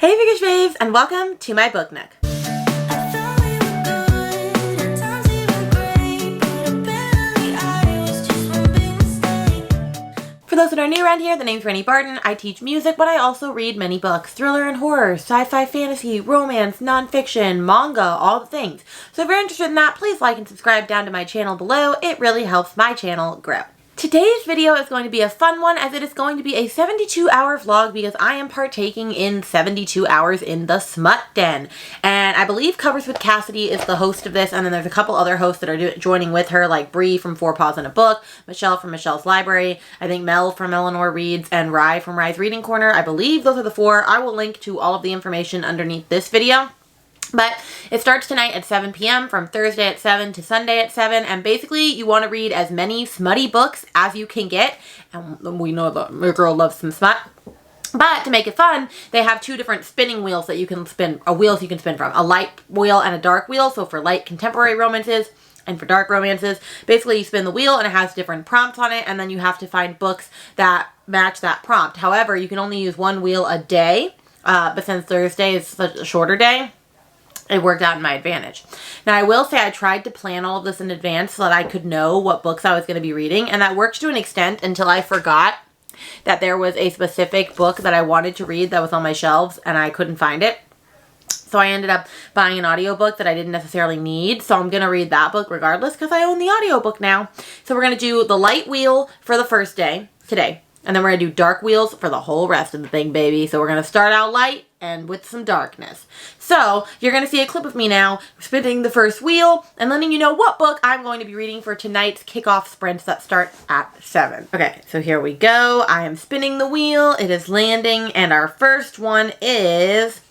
Hey Bookish Babes, and welcome to my book nook. For those that are new around here, the name's Rainy Barton. I teach music, but I also read many books. Thriller and horror, sci-fi, fantasy, romance, nonfiction, manga, all the things. So if you're interested in that, please like and subscribe down to my channel below. It really helps my channel grow. Today's video is going to be a fun one, as it is going to be a 72-hour vlog because I am partaking in 72 hours in the Smut Den. And I believe Covers with Cassidy is the host of this, and then there's a couple other hosts that are joining with her, like Bree from Four Paws in a Book, Michelle from Michelle's Library, I think Mel from Eleanor Reads, and Rye from Rye's Reading Corner. I believe those are the four. I will link to all of the information underneath this video. But it starts tonight at 7 p.m. from Thursday at 7 to Sunday at 7. And basically, you want to read as many smutty books as you can get. And we know that your girl loves some smut. But to make it fun, they have two different spinning wheels that you can spin, wheels you can spin from. A light wheel and a dark wheel. So for light contemporary romances and for dark romances, basically you spin the wheel and it has different prompts on it. And then you have to find books that match that prompt. However, you can only use one wheel a day. But since Thursday is such a shorter day, it worked out in my advantage. Now, I will say I tried to plan all of this in advance so that I could know what books I was going to be reading, and that worked to an extent until I forgot that there was a specific book that I wanted to read that was on my shelves, and I couldn't find it. So I ended up buying an audiobook that I didn't necessarily need, so I'm going to read that book regardless because I own the audiobook now. So we're going to do the light wheel for the first day, today, and then we're going to do dark wheels for the whole rest of the thing, baby. So we're going to start out light and with some darkness. So you're going to see a clip of me now spinning the first wheel and letting you know what book I'm going to be reading for tonight's kickoff sprints that start at 7. Okay, so here we go. I am spinning the wheel. It is landing, and our first one is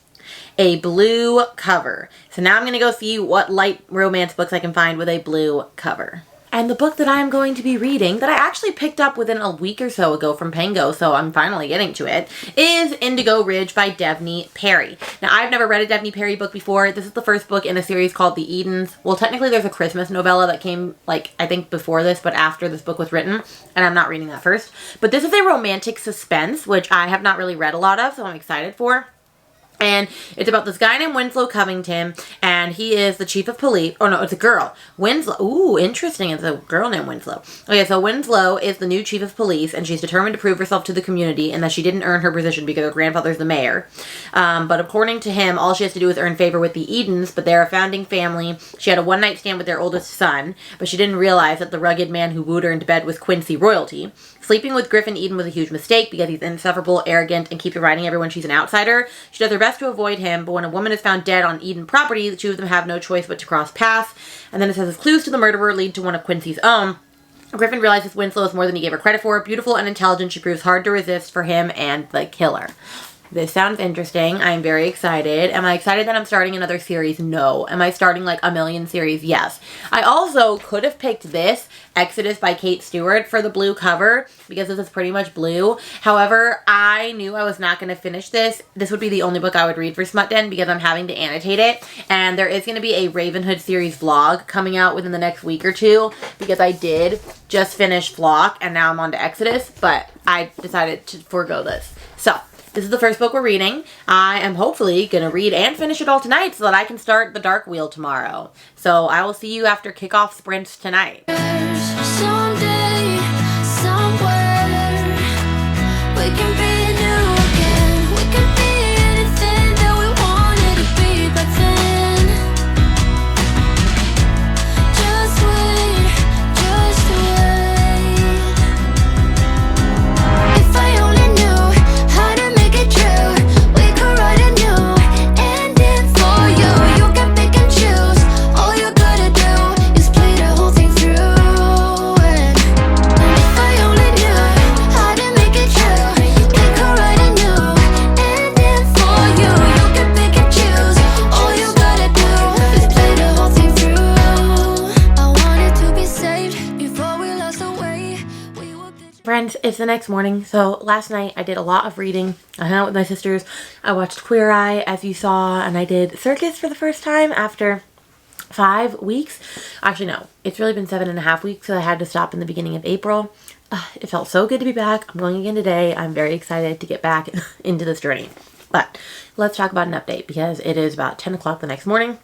a blue cover. So now I'm going to go see what light romance books I can find with a blue cover. And the book that I am going to be reading, that I actually picked up within a week or so ago from Pango, so I'm finally getting to it, is Indigo Ridge by Devney Perry. Now, I've never read a Devney Perry book before. This is the first book in a series called The Edens. Well, technically there's a Christmas novella that came, like, I think before this, but after this book was written, and I'm not reading that first. But this is a romantic suspense, which I have not really read a lot of, so I'm excited for. And it's about this guy named Winslow Covington, and he is the chief of police. Oh, no, it's a girl. Winslow. Ooh, interesting. It's a girl named Winslow. Okay, so Winslow is the new chief of police, and she's determined to prove herself to the community and that she didn't earn her position because her grandfather's the mayor. But according to him, all she has to do is earn favor with the Edens, but they're a founding family. She had a one-night stand with their oldest son, but she didn't realize that the rugged man who wooed her into bed was Quincy royalty. Sleeping with Griffin Eden was a huge mistake because he's insufferable, arrogant, and keeps reminding everyone she's an outsider. She does her best to avoid him, but when a woman is found dead on Eden property, the two of them have no choice but to cross paths. And then it says, as clues to the murderer lead to one of Quincy's own, Griffin realizes Winslow is more than he gave her credit for. Beautiful and intelligent, she proves hard to resist for him and the killer. This sounds interesting. I'm very excited. Am I excited that I'm starting another series? No. Am I starting like a million series? Yes. I also could have picked this, Exodus by Kate Stewart, for the blue cover because this is pretty much blue. However, I knew I was not going to finish this. This would be the only book I would read for Smut Den because I'm having to annotate it. And there is going to be a Ravenhood series vlog coming out within the next week or two because I did just finish Flock and now I'm on to Exodus, but I decided to forego this. So this is the first book we're reading. I am hopefully going to read and finish it all tonight so that I can start the Dark Wheel tomorrow. So I will see you after kickoff sprints tonight. Someday, somewhere, we can be new again. We can be anything that we wanted to be back then. Just wait, just wait. If I only knew how to make it true, we could write a new ending for you. You can pick and choose. All you gotta do is play the whole thing through. And if I only knew how to make it true, we could write a new ending for you. You can pick and choose. All you gotta do is play the whole thing through. I wanted to be saved before we lost our way. We were Friends, it's the next morning. So last night I did a lot of reading. I hung out with my sisters. I watched Queer Eye, as you saw, and I did Circus for the first time after 5 weeks. Actually, no, it's really been 7.5 weeks, so I had to stop in the beginning of April. It felt so good to be back. I'm going again today. I'm very excited to get back into this journey. But let's talk about an update because it is about 10 o'clock the next morning.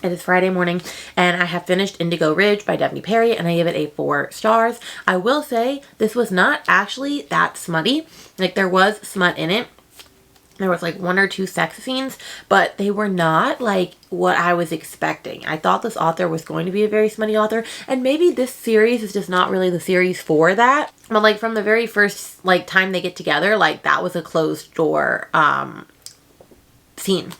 It is Friday morning, and I have finished Indigo Ridge by Daphne Perry, and I give it a 4 stars. I will say this was not actually that smutty. Like, there was smut in it. There was like 1 or 2 sex scenes, but they were not like what I was expecting. I thought this author was going to be a very smutty author, and maybe this series is just not really the series for that. But like from the very first like time they get together, like that was a closed door scene.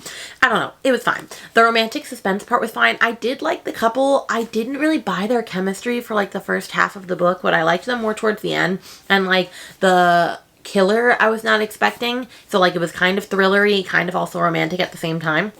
I don't know. It was fine. The romantic suspense part was fine. I did like the couple. I didn't really buy their chemistry for like the first half of the book, but I liked them more towards the end. And like the killer I was not expecting. So like it was kind of thrillery, kind of also romantic at the same time.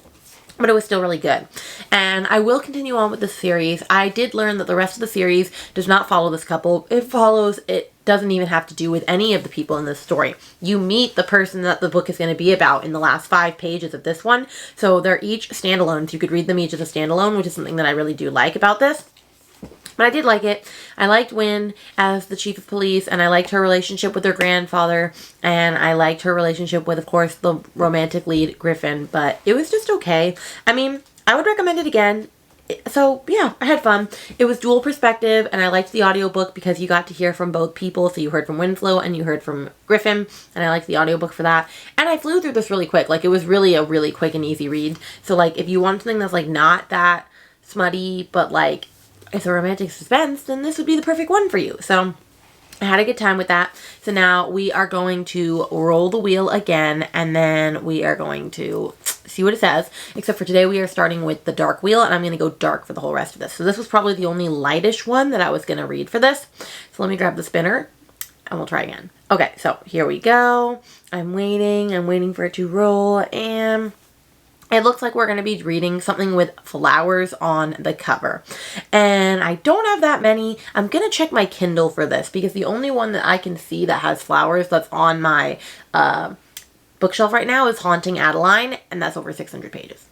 But it was still really good. And I will continue on with this series. I did learn that the rest of the series does not follow this couple. It doesn't even have to do with any of the people in this story. You meet the person that the book is going to be about in the last 5 pages of this one. So they're each standalones. You could read them each as a standalone, which is something that I really do like about this. But I did like it. I liked Wynn as the chief of police, and I liked her relationship with her grandfather, and I liked her relationship with, of course, the romantic lead, Griffin, but it was just okay. I mean, I would recommend it again. So, yeah, I had fun. It was dual perspective, and I liked the audiobook because you got to hear from both people. So you heard from Winslow and you heard from Griffin, and I liked the audiobook for that. And I flew through this really quick. Like, it was really a really quick and easy read. So, like, if you want something that's, like, not that smutty, but, like, it's a romantic suspense, then this would be the perfect one for you. So I had a good time with that. So now we are going to roll the wheel again, and then we are going to see what it says. Except for today we are starting with the dark wheel, and I'm going to go dark for the whole rest of this. So this was probably the only lightish one that I was going to read for this. So let me grab the spinner and we'll try again. Okay, so here we go. I'm waiting for it to roll, and it looks like we're going to be reading something with flowers on the cover. And I don't have that many. I'm going to check my Kindle for this because the only one that I can see that has flowers that's on my bookshelf right now is Haunting Adeline, and that's over 600 pages.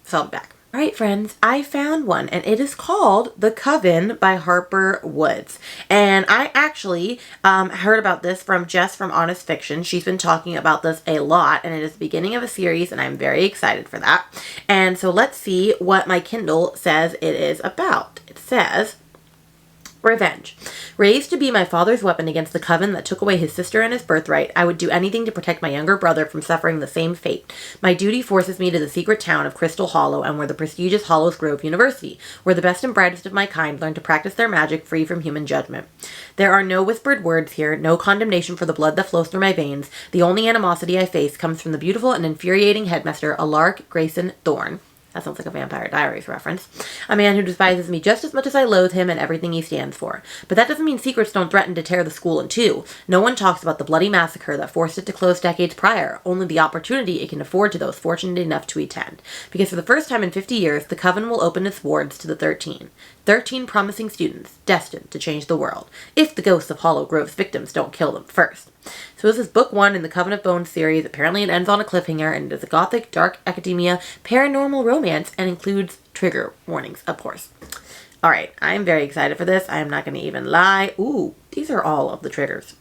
So I'll be back. All right, friends, I found one, and it is called The Coven by Harper Woods. And I actually heard about this from Jess from Honest Fiction. She's been talking about this a lot, and it is the beginning of a series, and I'm very excited for that. And so let's see what my Kindle says it is about. It says, revenge. Raised to be my father's weapon against the coven that took away his sister and his birthright, I would do anything to protect my younger brother from suffering the same fate. My duty forces me to the secret town of Crystal Hollow and where the prestigious Hollows Grove University, where the best and brightest of my kind learn to practice their magic free from human judgment. There are no whispered words here, no condemnation for the blood that flows through my veins. The only animosity I face comes from the beautiful and infuriating headmaster, Alark Grayson Thorne. That sounds like a Vampire Diaries reference. A man who despises me just as much as I loathe him and everything he stands for. But that doesn't mean secrets don't threaten to tear the school in two. No one talks about the bloody massacre that forced it to close decades prior, only the opportunity it can afford to those fortunate enough to attend. Because for the first time in 50 years, the Coven will open its wards to the 13. 13 promising students, destined to change the world, if the ghosts of Hollow Grove's victims don't kill them first. So this is book 1 in the Coven of Bones series. Apparently it ends on a cliffhanger, and it is a gothic, dark academia, paranormal romance, and includes trigger warnings, of course. Alright, I'm very excited for this. I am not going to even lie. Ooh, these are all of the triggers.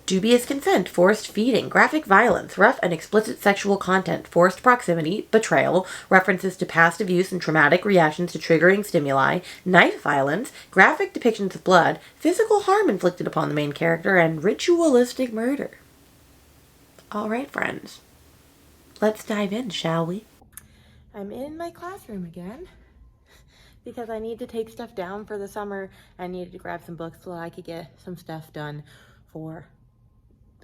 Dubious consent, forced feeding, graphic violence, rough and explicit sexual content, forced proximity, betrayal, references to past abuse and traumatic reactions to triggering stimuli, knife violence, graphic depictions of blood, physical harm inflicted upon the main character, and ritualistic murder. Alright, friends. Let's dive in, shall we? I'm in my classroom again because I need to take stuff down for the summer. I needed to grab some books so that I could get some stuff done for,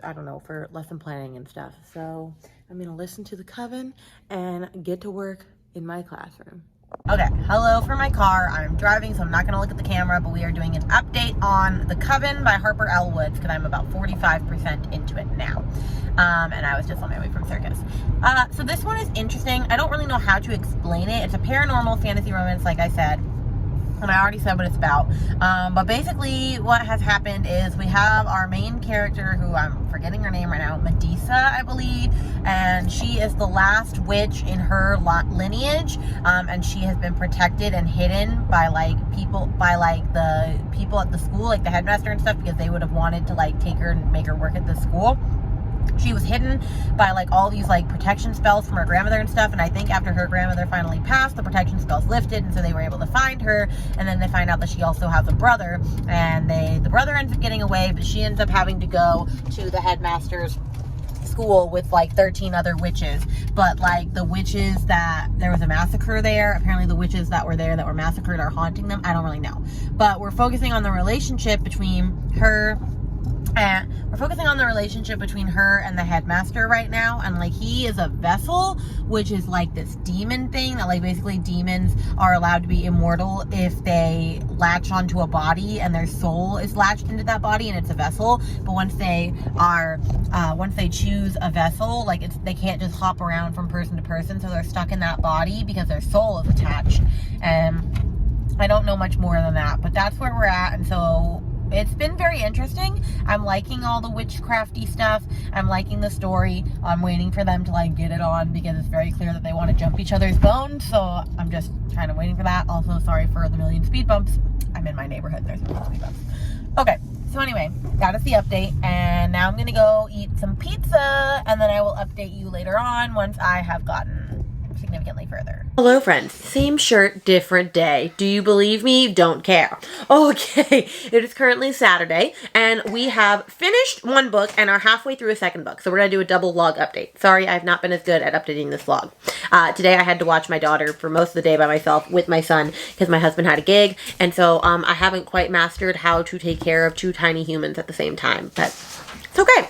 I don't know, for lesson planning and stuff. So I'm going to listen to the Coven and get to work in my classroom. Okay, hello from my car. I'm driving, so I'm not going to look at the camera, but we are doing an update on The Coven by Harper L. Woods because I'm about 45% into it now. And I was just on my way from circus. So this one is interesting. I don't really know how to explain it. It's a paranormal fantasy romance, like I said. And I already said what it's about. But basically what has happened is we have our main character, who I'm forgetting her name right now, Medusa, I believe. And she is the last witch in her lineage. And she has been protected and hidden by the people at the school, like the headmaster and stuff, because they would have wanted to like take her and make her work at the school. she was hidden by like all these like protection spells from her grandmother and stuff, and I think after her grandmother finally passed, the protection spells lifted, and so they were able to find her. And then they find out that she also has a brother, and the brother ends up getting away, but she ends up having to go to the headmaster's school with like 13 other witches. But like the witches that there was a massacre there, apparently the witches that were there that were massacred are haunting them. I don't really know, but we're focusing on the relationship between her and the headmaster right now. And like, he is a vessel, which is like this demon thing that like basically demons are allowed to be immortal if they latch onto a body and their soul is latched into that body, and it's a vessel. But once they choose a vessel, like they can't just hop around from person to person, so they're stuck in that body because their soul is attached. And I don't know much more than that, but that's where we're at. And so it's been very interesting. I'm liking all the witchcrafty stuff. I'm liking the story. I'm waiting for them to like get it on because it's very clear that they want to jump each other's bones. So I'm just kind of waiting for that. Also, sorry for the million speed bumps. I'm in my neighborhood. There's a million speed bumps. Okay. So anyway, that is the update. And now I'm going to go eat some pizza, and then I will update you later on once I have gotten significantly further. Hello friends, same shirt, different day. Do you believe me? Don't care. Okay, it is currently Saturday, and we have finished one book and are halfway through a second book, so we're gonna do a double vlog update. Sorry, I've not been as good at updating this vlog. Today I had to watch my daughter for most of the day by myself with my son because my husband had a gig, and so I haven't quite mastered how to take care of two tiny humans at the same time, but it's okay.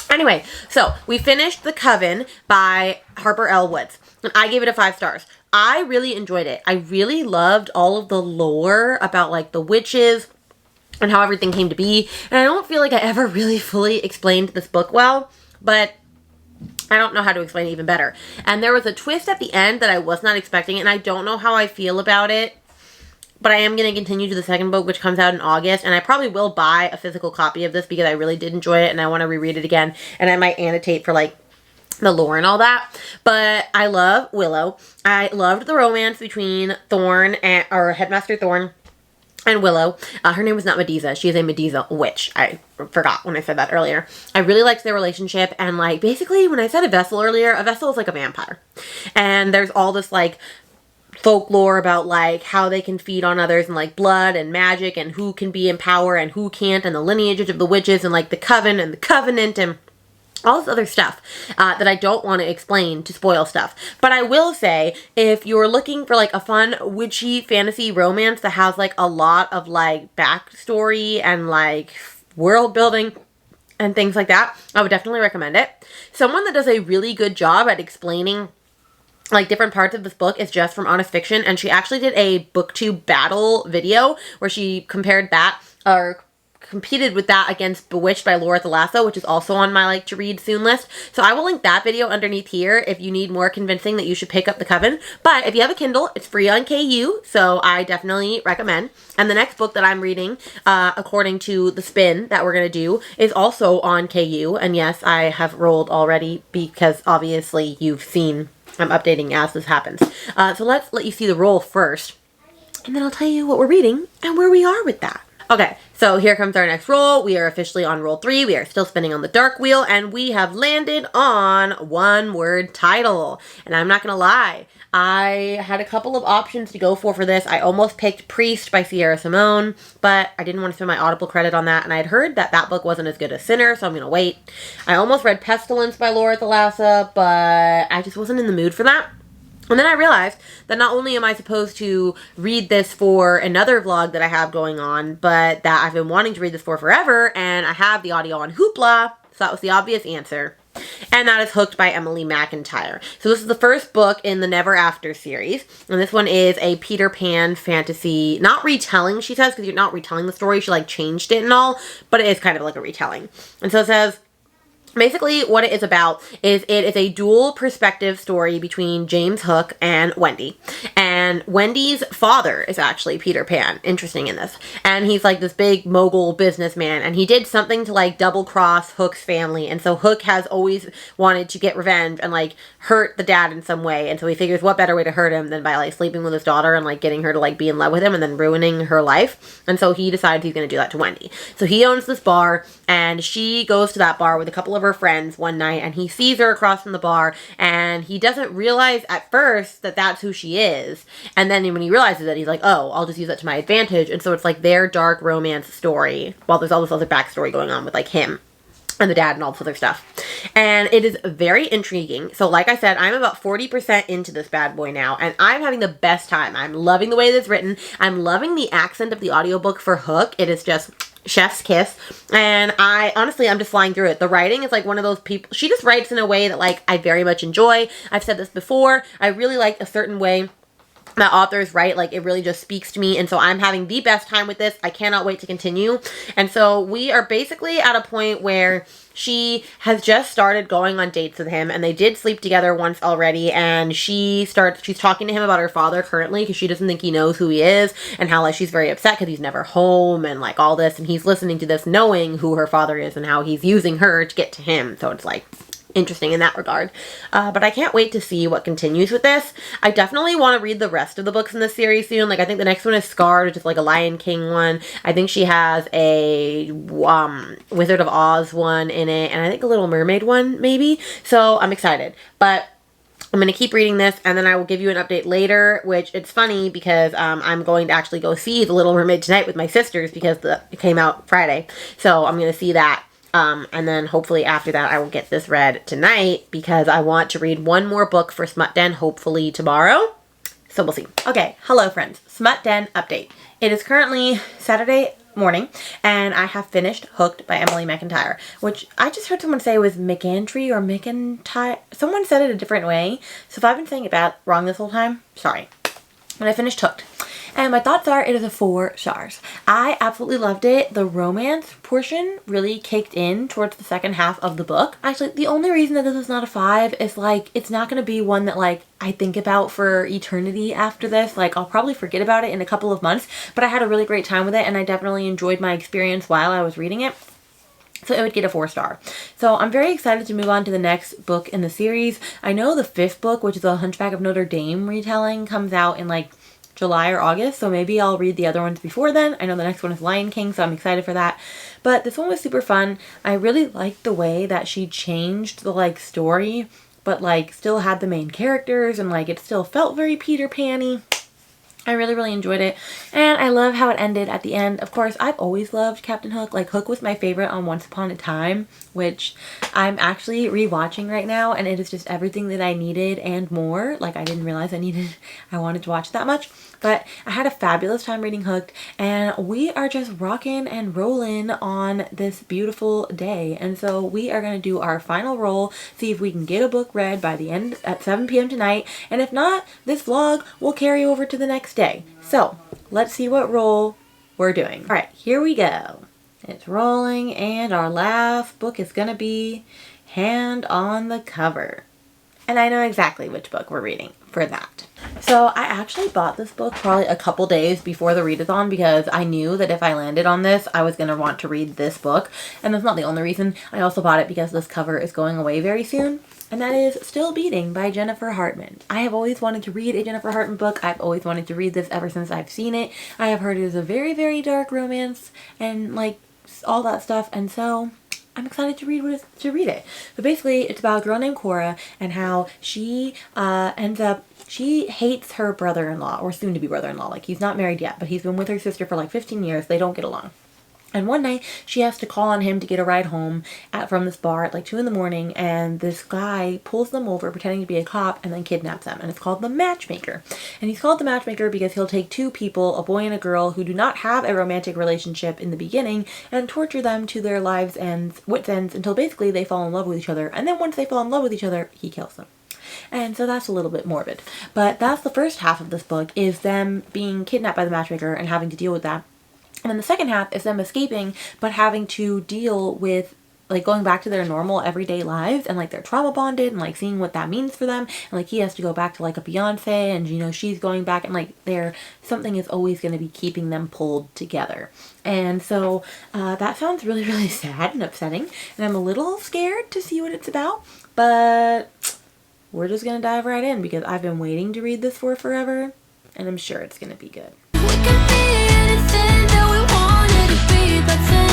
Anyway, so we finished The Coven by Harper L. Woods. And I gave it a 5 stars. I really enjoyed it. I really loved all of the lore about like the witches and how everything came to be. And I don't feel like I ever really fully explained this book well, but I don't know how to explain it even better. And there was a twist at the end that I was not expecting, and I don't know how I feel about it. But I am going to continue to the second book, which comes out in August. And I probably will buy a physical copy of this because I really did enjoy it and I want to reread it again. And I might annotate for like the lore and all that. But I love Willow. I loved the romance between Headmaster Thorn and Willow. Her name was not Mediza. She is a Mediza witch. I forgot when I said that earlier. I really liked their relationship. And like, basically when I said a vessel earlier, a vessel is like a vampire. And there's all this like folklore about like how they can feed on others and like blood and magic and who can be in power and who can't, and the lineages of the witches and like the coven and the covenant and all this other stuff that I don't want to explain to spoil stuff. But I will say, if you're looking for like a fun witchy fantasy romance that has like a lot of like backstory and like world building and things like that, I would definitely recommend it. Someone that does a really good job at explaining like different parts of this book is Jess from Honest Fiction, and she actually did a booktube battle video where she compared that, or competed with that against Bewitched by Laura Thalasso, which is also on my like to read soon list. So I will link that video underneath here if you need more convincing that you should pick up The Coven. But if you have a Kindle, it's free on KU, so I definitely recommend. And the next book that I'm reading, according to the spin that we're going to do, is also on KU. And yes, I have rolled already because obviously you've seen I'm updating as this happens. So let's let you see the roll first, and then I'll tell you what we're reading and where we are with that. Okay, so here comes our next roll. We are officially on roll 3. We are still spinning on the dark wheel, and we have landed on one word title. And I'm not gonna lie, I had a couple of options to go for this. I almost picked Priest by Sierra Simone, but I didn't want to spend my Audible credit on that, and I had heard that that book wasn't as good as Sinner, so I'm gonna wait. I almost read Pestilence by Laura Thalassa, but I just wasn't in the mood for that. And then I realized that not only am I supposed to read this for another vlog that I have going on, but that I've been wanting to read this for forever, and I have the audio on Hoopla, so that was the obvious answer. And that is Hooked by Emily McIntyre. So this is the first book in the Never After series, and this one is a Peter Pan fantasy, not retelling, she says, because you're not retelling the story, she like changed it and all, but it is kind of like a retelling. And so it says, basically, what it is about is it is a dual perspective story between James Hook and Wendy. And And Wendy's father is actually Peter Pan, interesting in this. And he's like this big mogul businessman, and he did something to like double cross Hook's family, and so Hook has always wanted to get revenge and like hurt the dad in some way, and so he figures what better way to hurt him than by like sleeping with his daughter and like getting her to like be in love with him and then ruining her life. And so he decides he's going to do that to Wendy. So he owns this bar, and she goes to that bar with a couple of her friends one night, and he sees her across from the bar, and he doesn't realize at first that that's who she is. And then when he realizes it, he's like, oh, I'll just use that to my advantage. And so it's like their dark romance story while there's all this other backstory going on with like him and the dad and all this other stuff. And it is very intriguing. So like I said, I'm about 40% into this bad boy now, and I'm having the best time. I'm loving the way it's written. I'm loving the accent of the audiobook for Hook. It is just chef's kiss. And I'm just flying through it. The writing is like one of those people, she just writes in a way that like I very much enjoy. I've said this before. I really like a certain way that authors write, like it really just speaks to me, and so I'm having the best time with this. I cannot wait to continue. And so we are basically at a point where she has just started going on dates with him, and they did sleep together once already, and she's talking to him about her father currently because she doesn't think he knows who he is, and how like she's very upset because he's never home and like all this, and he's listening to this knowing who her father is and how he's using her to get to him. So it's like interesting in that regard. But I can't wait to see what continues with this. I definitely want to read the rest of the books in the series soon. Like I think the next one is Scarred, which is like a Lion King one. I think she has a Wizard of Oz one in it, and I think a Little Mermaid one maybe. So I'm excited. But I'm going to keep reading this, and then I will give you an update later, which it's funny because I'm going to actually go see The Little Mermaid tonight with my sisters because it came out Friday. So I'm going to see that. And then hopefully after that I will get this read tonight because I want to read one more book for Smut Den hopefully tomorrow. So we'll see. Okay, hello friends. Smut Den update. It is currently Saturday morning, and I have finished Hooked by Emily McIntyre, which I just heard someone say was McAntry or McIntyre. Someone said it a different way, so if I've been saying it wrong this whole time, sorry. But I finished Hooked. And my thoughts are, it is a 4 stars. I absolutely loved it. The romance portion really kicked in towards the second half of the book. Actually, the only reason that this is not a 5 is like, it's not going to be one that like I think about for eternity after this. Like I'll probably forget about it in a couple of months, but I had a really great time with it, and I definitely enjoyed my experience while I was reading it. So it would get a 4 star. So I'm very excited to move on to the next book in the series. I know the 5th book, which is the Hunchback of Notre Dame retelling, comes out in like July or August, so maybe I'll read the other ones before then. I know the next one is Lion King, so I'm excited for that. But this one was super fun. I really liked the way that she changed the like story, but like still had the main characters, and like it still felt very Peter Pan-y. I really, really enjoyed it, and I love how it ended at the end. Of course, I've always loved Captain Hook. Like, Hook was my favorite on Once Upon a Time, which I'm actually rewatching right now, and it is just everything that I needed and more. Like, I didn't realize I wanted to watch that much, but I had a fabulous time reading Hooked, and we are just rocking and rolling on this beautiful day. And so we are going to do our final roll, see if we can get a book read by the end at 7 p.m. tonight, and if not, this vlog will carry over to the next day. So let's see what roll we're doing. All right, here we go. It's rolling, and our last book is gonna be Hand on the Cover. And I know exactly which book we're reading for that. So I actually bought this book probably a couple days before the readathon because I knew that if I landed on this, I was going to want to read this book. And that's not the only reason. I also bought it because this cover is going away very soon. And that is Still Beating by Jennifer Hartman. I have always wanted to read a Jennifer Hartman book. I've always wanted to read this ever since I've seen it. I have heard it is a very, very dark romance and like all that stuff. And so I'm excited to read it. But basically, it's about a girl named Cora and how she she hates her brother-in-law, or soon-to-be brother-in-law. Like, he's not married yet, but he's been with her sister for like 15 years. They don't get along. And one night, she has to call on him to get a ride home from this bar at like 2 in the morning, and this guy pulls them over pretending to be a cop and then kidnaps them. And it's called the Matchmaker. And he's called the Matchmaker because he'll take 2 people, a boy and a girl, who do not have a romantic relationship in the beginning, and torture them to their lives' ends, wits' ends, until basically they fall in love with each other. And then once they fall in love with each other, he kills them. And so that's a little bit morbid. But that's the first half of this book, is them being kidnapped by the Matchmaker and having to deal with that. And then the second half is them escaping, but having to deal with like going back to their normal everyday lives, and like they're trauma bonded, and like seeing what that means for them, and like he has to go back to like a Beyonce, and you know she's going back, and like something is always going to be keeping them pulled together. And so that sounds really, really sad and upsetting, and I'm a little scared to see what it's about, but we're just gonna dive right in because I've been waiting to read this for forever, and I'm sure it's gonna be good. We could be anything that we wanted to be back then.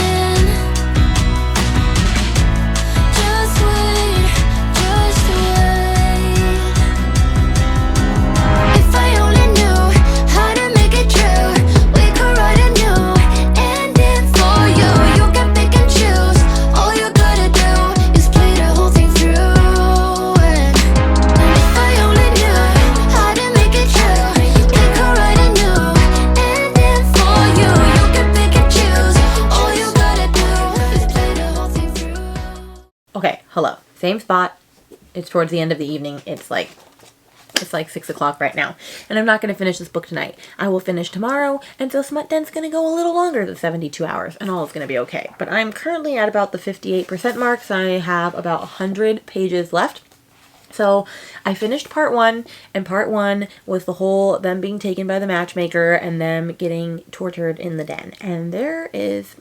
Just wait, just wait. If I only knew how to make it true, we could write a new ending for you. You can pick and choose. All you gotta do is play the whole thing through. And if I only knew how to make it true, we could write a new ending for you. You can pick and choose. All you gotta do is play the whole thing through. Okay, hello. Same spot. It's towards the end of the evening. It's like 6 o'clock right now. And I'm not going to finish this book tonight. I will finish tomorrow. And so Smut Den's going to go a little longer than 72 hours. And all is going to be okay. But I'm currently at about the 58% mark. So I have about 100 pages left. So I finished part 1. And part 1 was the whole them being taken by the matchmaker and them getting tortured in the den. And there is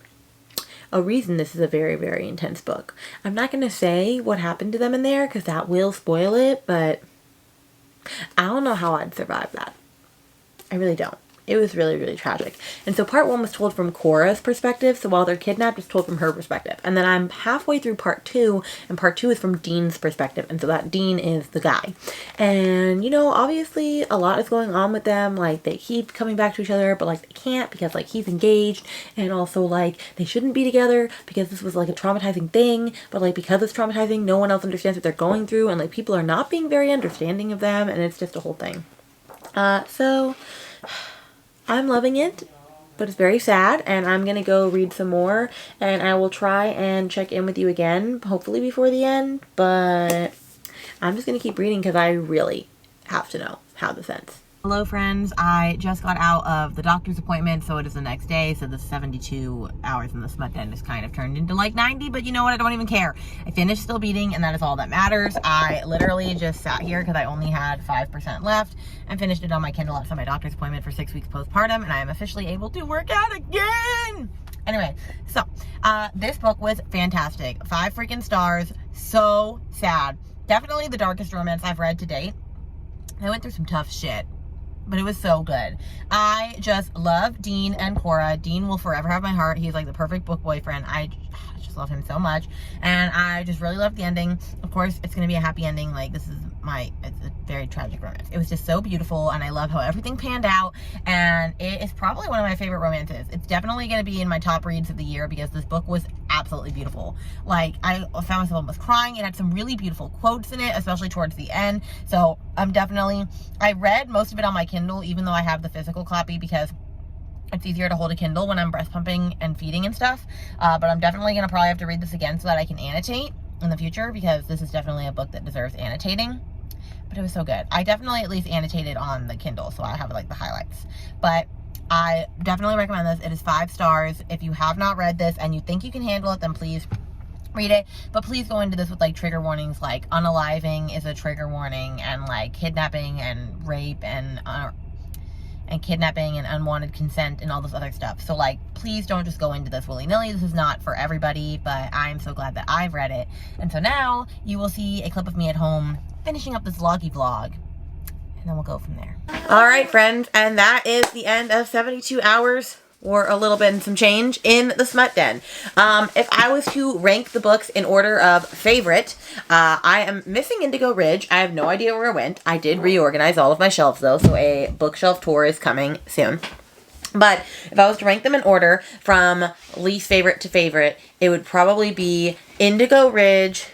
a reason this is a very, very intense book. I'm not going to say what happened to them in there because that will spoil it, but I don't know how I'd survive that. I really don't. It was really, really tragic. And so part 1 was told from Cora's perspective, so while they're kidnapped, it's told from her perspective. And then I'm halfway through part 2, and part 2 is from Dean's perspective, and so that Dean is the guy. And, you know, obviously a lot is going on with them, like, they keep coming back to each other, but, like, they can't because, like, he's engaged, and also, like, they shouldn't be together because this was, like, a traumatizing thing, but, like, because it's traumatizing, no one else understands what they're going through, and, like, people are not being very understanding of them, and it's just a whole thing. So I'm loving it, but it's very sad, and I'm going to go read some more, and I will try and check in with you again, hopefully before the end, but I'm just going to keep reading because I really have to know how this ends. Hello friends, I just got out of the doctor's appointment, so it is the next day, so the 72 hours in the Smut Den is kind of turned into like 90, but you know what, I don't even care. I finished still beating, and that is all that matters. I literally just sat here because I only had 5% left and finished it on my Kindle outside my doctor's appointment for 6 weeks postpartum, and I am officially able to work out again! Anyway, so, this book was fantastic. 5 freaking stars, so sad. Definitely the darkest romance I've read to date. I went through some tough shit, but it was so good. I just love Dean and Cora. Dean will forever have my heart. He's like the perfect book boyfriend. I just love him so much. And I just really love the ending. Of course, it's going to be a happy ending. Like, this is it's a very tragic romance. It was just so beautiful, and I love how everything panned out, and it is probably one of my favorite romances. It's definitely going to be in my top reads of the year because this book was absolutely beautiful. Like, I found myself almost crying. It had some really beautiful quotes in it, especially towards the end. So I read most of it on my Kindle, even though I have the physical copy because it's easier to hold a Kindle when I'm breast pumping and feeding and stuff. But I'm definitely going to probably have to read this again so that I can annotate in the future because this is definitely a book that deserves annotating. But it was so good. I definitely at least annotated on the Kindle, so I have like the highlights. But I definitely recommend this. It is 5 stars. If you have not read this and you think you can handle it, then please read it. But please go into this with like trigger warnings, like unaliving is a trigger warning, and like kidnapping and rape and kidnapping and unwanted consent and all this other stuff. So like, please don't just go into this willy-nilly. This is not for everybody, but I'm so glad that I've read it. And so now you will see a clip of me at home finishing up this loggy vlog, and then we'll go from there. All right, friends, and that is the end of 72 hours or a little bit and some change in the Smut Den. If I was to rank the books in order of favorite, I am missing Indigo Ridge. I have no idea where it went. I did reorganize all of my shelves though, so a bookshelf tour is coming soon. But if I was to rank them in order from least favorite to favorite, it would probably be Indigo Ridge,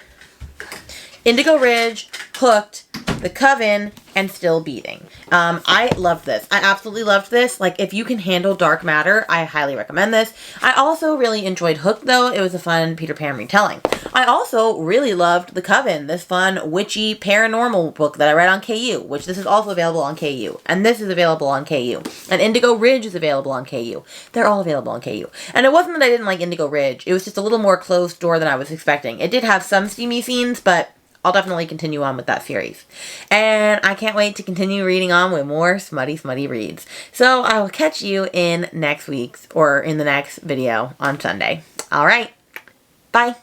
Hooked, The Coven, and Still Beating. I loved this. I absolutely loved this. Like, if you can handle dark matter, I highly recommend this. I also really enjoyed Hooked, though. It was a fun Peter Pan retelling. I also really loved The Coven, this fun, witchy, paranormal book that I read on KU, which this is also available on KU. And this is available on KU. And Indigo Ridge is available on KU. They're all available on KU. And it wasn't that I didn't like Indigo Ridge. It was just a little more closed door than I was expecting. It did have some steamy scenes, but I'll definitely continue on with that series. And I can't wait to continue reading on with more smutty reads. So I will catch you in next week's, or in the next video on Sunday. All right. Bye.